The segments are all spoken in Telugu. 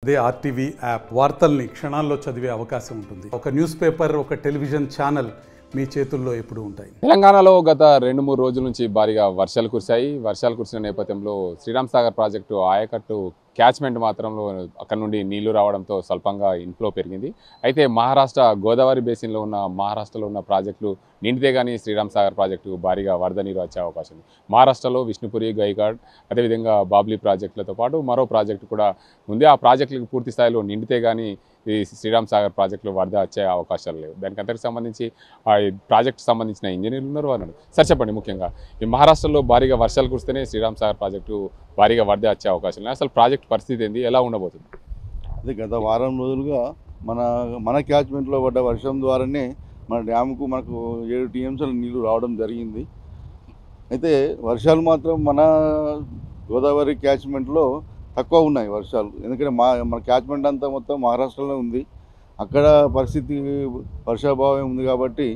అదే ఆర్టీవీ యాప్ వార్తల్ని క్షణాల్లో చదివే అవకాశం ఉంటుంది. ఒక న్యూస్ పేపర్, ఒక టెలివిజన్ ఛానల్ మీ చేతుల్లో ఎప్పుడూ ఉంటాయి. తెలంగాణలో గత 2-3 రోజుల నుంచి భారీగా వర్షాలు కురిశాయి. వర్షాలు కురిసిన నేపథ్యంలో శ్రీరామ్ సాగర్ ప్రాజెక్టు ఆయకట్టు క్యాచ్మెంట్ మాత్రంలో అక్కడ నుండి నీళ్లు రావడంతో స్వల్పంగా ఇన్ఫ్లో పెరిగింది. అయితే మహారాష్ట్ర గోదావరి బేసిన్లో ఉన్న మహారాష్ట్రలో ఉన్న ప్రాజెక్టులు నిండితే కానీ శ్రీరామ్ సాగర్ ప్రాజెక్టు భారీగా వరద నీరు వచ్చే అవకాశం ఉంది. మహారాష్ట్రలో విష్ణుపురి, గైకాడ్, అదేవిధంగా బాబ్లీ ప్రాజెక్టులతో పాటు మరో ప్రాజెక్టు కూడా ఉంది. ఆ ప్రాజెక్టులకు పూర్తి స్థాయిలో నిండితే కానీ ఈ శ్రీరామ్ సాగర్ ప్రాజెక్టులో వరద వచ్చే అవకాశాలు లేవు. దానికి అంతకు సంబంధించి ఆ ప్రాజెక్టు సంబంధించిన ఇంజనీర్లు ఉన్నారు. వాళ్ళు సార్ చెప్పండి, ముఖ్యంగా ఈ మహారాష్ట్రలో భారీగా వర్షాలు కురిస్తేనే శ్రీరామ్ సాగర్ ప్రాజెక్టు భారీగా వరద వచ్చే అవకాశం లేదు. అసలు ప్రాజెక్ట్ పరిస్థితి ఏంది, ఎలా ఉండబోతుంది? అదే గత వారం రోజులుగా మన క్యాచ్మెంట్లో పడ్డ వర్షం ద్వారానే మన డ్యాముకు మనకు 7 టీఎంసీల నీళ్లు రావడం జరిగింది. అయితే వర్షాలు మాత్రం మన గోదావరి క్యాచ్మెంట్లో తక్కువ ఉన్నాయి వర్షాలు. ఎందుకంటే మన క్యాచ్మెంట్ అంతా మొత్తం మహారాష్ట్రలో ఉంది. అక్కడ పరిస్థితి వర్షాభావం ఉంది కాబట్టి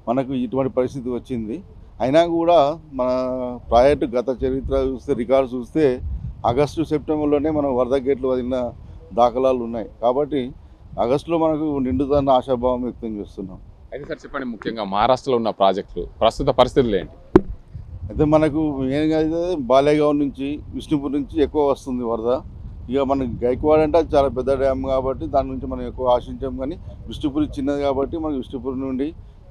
మనకు ఇటువంటి పరిస్థితి వచ్చింది. అయినా కూడా మన ప్రాజెక్టు గత చరిత్ర చూస్తే, రికార్డు చూస్తే ఆగస్టు సెప్టెంబర్లోనే మనం వరద గేట్లు వదిలిన దాఖలాలు ఉన్నాయి. కాబట్టి ఆగస్టులో మనకు నిండుదన్న ఆశాభావం వ్యక్తం చేస్తున్నాం. అయితే సార్ చెప్పండి, ముఖ్యంగా మహారాష్ట్రలో ఉన్న ప్రాజెక్టులు ప్రస్తుత పరిస్థితులు ఏంటి? అయితే మనకు మెయిన్గా అయితే బాలేగావ్ నుంచి, విష్ణుపూర్ నుంచి ఎక్కువ వస్తుంది వరద. ఇక మనకి గైక్వాడ్ అంటే అది చాలా పెద్ద డ్యామ్ కాబట్టి దాని నుంచి మనం ఎక్కువ ఆశించాం. కానీ విష్ణుపూర్ చిన్నది కాబట్టి మనకు విష్ణుపూర్ నుండి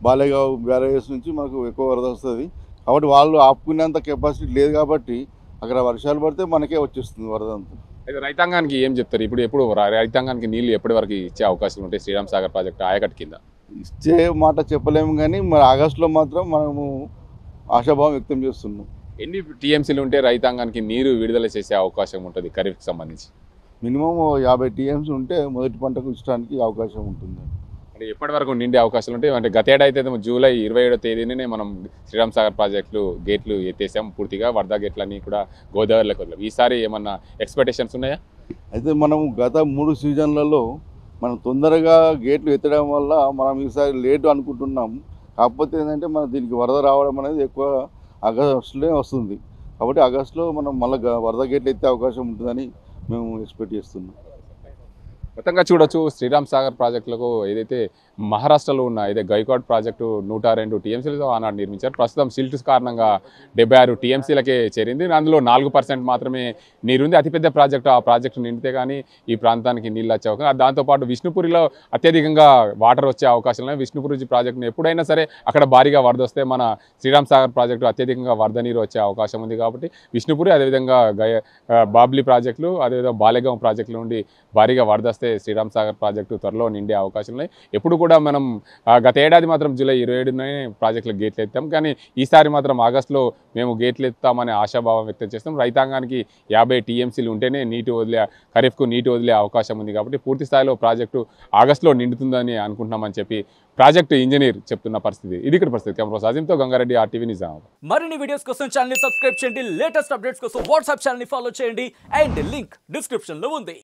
బాలేగావ్ బ్యారేజెస్ నుంచి మనకు ఎక్కువ వరద వస్తుంది. కాబట్టి వాళ్ళు ఆపుకునేంత కెపాసిటీ లేదు కాబట్టి అక్కడ వర్షాలు పడితే మనకే వచ్చేస్తుంది వరద అంతా. అయితే రైతాంగానికి ఏం చెప్తారు? ఎప్పుడు రైతాంగానికి నీళ్లు ఎప్పటి వరకు ఇచ్చే అవకాశం ఉంటాయి శ్రీరామ్ సాగర్ ప్రాజెక్టు ఆయకట్టు కింద? ఇచ్చే మాట చెప్పలేము, కానీ మరి ఆగస్టులో మాత్రం మనము ఆశాభావం వ్యక్తం చేస్తున్నాం. ఎన్ని టీఎంసీలు ఉంటే రైతాంగానికి నీరు విడుదల చేసే అవకాశం ఉంటుంది ఖరీఫ్కి సంబంధించి? మినిమం 50 టీఎంసీ ఉంటే మొదటి పంటకు ఇచ్చడానికి అవకాశం ఉంటుంది. అంటే ఎప్పటి వరకు నిండే అవకాశాలు ఉంటాయి? అంటే గతేడాది అయితే జూలై 27వ తేదీనే మనం శ్రీరామ్ సాగర్ ప్రాజెక్టులు గేట్లు ఎత్తేసాం పూర్తిగా. వరద గేట్లన్నీ కూడా గోదావరిలోకి వదిలాం. ఈసారి ఏమన్నా ఎక్స్పెక్టేషన్స్ ఉన్నాయా? అయితే మనం గత 3 సీజన్లలో మనం తొందరగా గేట్లు ఎత్తడం వల్ల మనం ఈసారి లేటు అనుకుంటున్నాం. కాకపోతే ఏంటంటే మన దీనికి వరద రావడం అనేది ఎక్కువ ఆగస్టులో వస్తుంది. కాబట్టి ఆగస్టులో మనం మళ్ళీ వరద గేట్లు ఎత్తే అవకాశం ఉంటుందని మేము ఎక్స్పెక్ట్ చేస్తున్నాం. మొత్తంగా చూడొచ్చు, శ్రీరామ్ సాగర్ ప్రాజెక్టులకు ఏదైతే మహారాష్ట్రలో ఉన్న ఏదైతే గైకాడ్ ప్రాజెక్టు 102 టీఎంసీలతో ఆనాడు నిర్మించారు. ప్రస్తుతం సిల్ట్ కారణంగా 76 టీఎంసీలకే చేరింది. అందులో 4% మాత్రమే నీరుంది. అతిపెద్ద ప్రాజెక్టు, ఆ ప్రాజెక్టు నిండితే కానీ ఈ ప్రాంతానికి నీళ్ళు వచ్చే అవకాశం. దాంతోపాటు విష్ణుపురిలో అత్యధికంగా వాటర్ వచ్చే అవకాశం లేదు. విష్ణుపురి ప్రాజెక్టును ఎప్పుడైనా సరే అక్కడ భారీగా వరద వస్తే మన శ్రీరామ్ సాగర్ ప్రాజెక్టు అత్యధికంగా వరద నీరు వచ్చే అవకాశం ఉంది. కాబట్టి విష్ణుపురి, అదేవిధంగా బాబ్లీ ప్రాజెక్టులు, అదేవిధంగా బాలేగావ్ ప్రాజెక్టుల నుండి భారీగా వరద వస్తే శ్రీరామ్ సాగర్ ప్రాజెక్టు త్వరలో నిండే అవకాశం ఉన్నాయి. ఎప్పుడు కూడా మనం గత ఏడాది మాత్రం జూలై 27నే ప్రాజెక్టులకు గేట్లు ఎత్తాం. కానీ ఈసారి మాత్రం ఆగస్టులో మేము గేట్లు ఎత్తామనే ఆశాభావం వ్యక్తం చేస్తాం. రైతాంగానికి 50 టీఎంసీలు ఉంటేనే ఖరీఫ్కు నీటి వదిలే అవకాశం ఉంది. కాబట్టి పూర్తి స్థాయిలో ప్రాజెక్టు ఆగస్టులో నిండుతుందని అనుకుంటున్నామని చెప్పి ప్రాజెక్టు ఇంజనీర్ చెప్తున్న పరిస్థితి. ఇది ఇక్కడ పరిస్థితి. కెమెరా సాజింతో గంగారెడ్డి, RTV నిజామాబాద్. మరిన్ని వీడియోస్ కోసం ఛానల్ ని సబ్స్క్రైబ్ చేయండి. లేటెస్ట్ అప్డేట్స్ కోసం వాట్సాప్ ఛానల్ ని ఫాలో చేయండి. అండ్ లింక్ డిస్క్రిప్షన్ లో ఉంది.